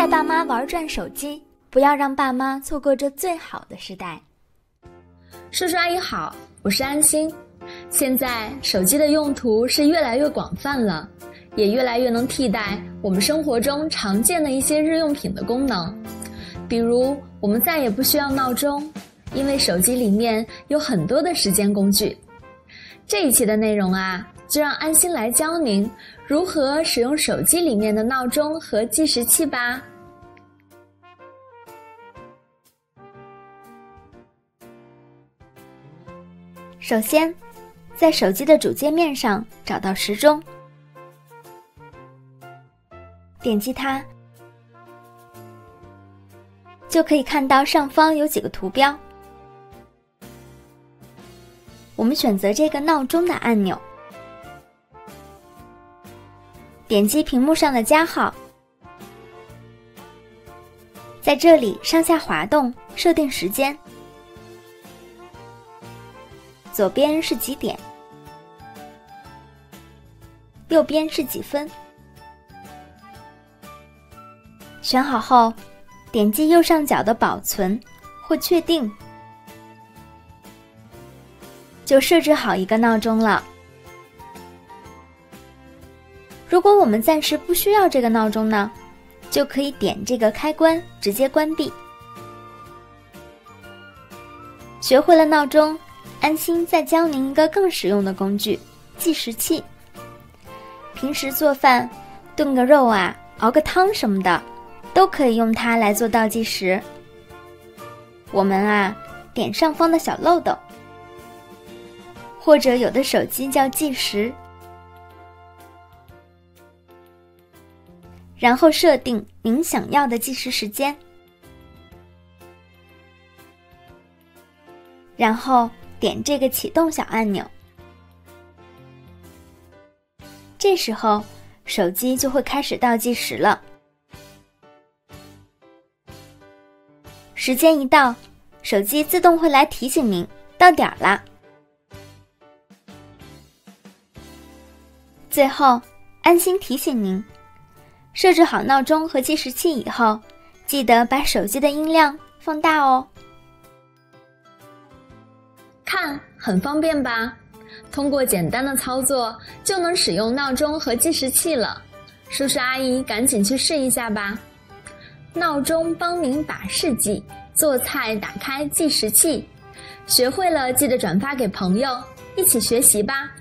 爸妈玩转手机，不要让爸妈错过这最好的时代。叔叔阿姨好，我是安心。现在手机的用途是越来越广泛了，也越来越能替代我们生活中常见的一些日用品的功能。比如我们再也不需要闹钟，因为手机里面有很多的时间工具。这一期的内容啊，就让安心来教您如何使用手机里面的闹钟和计时器吧。首先，在手机的主界面上找到时钟，点击它，就可以看到上方有几个图标。我们选择这个闹钟的按钮，点击屏幕上的加号，在这里上下滑动设定时间，左边是几点，右边是几分。选好后，点击右上角的保存或确定，就设置好一个闹钟了。如果我们暂时不需要这个闹钟呢，就可以点这个开关直接关闭。学会了闹钟，安心再教您一个更实用的工具——计时器。平时做饭、炖个肉啊、熬个汤什么的，都可以用它来做倒计时。我们啊，点上方的小漏斗，或者有的手机叫计时，然后设定您想要的计时时间，然后点这个启动小按钮。这时候手机就会开始倒计时了。时间一到，手机自动会来提醒您到点啦。最后，安心提醒您，设置好闹钟和计时器以后，记得把手机的音量放大哦。看，很方便吧？通过简单的操作，就能使用闹钟和计时器了。叔叔阿姨赶紧去试一下吧。闹钟帮您把事记，做菜打开计时器。学会了记得转发给朋友，一起学习吧。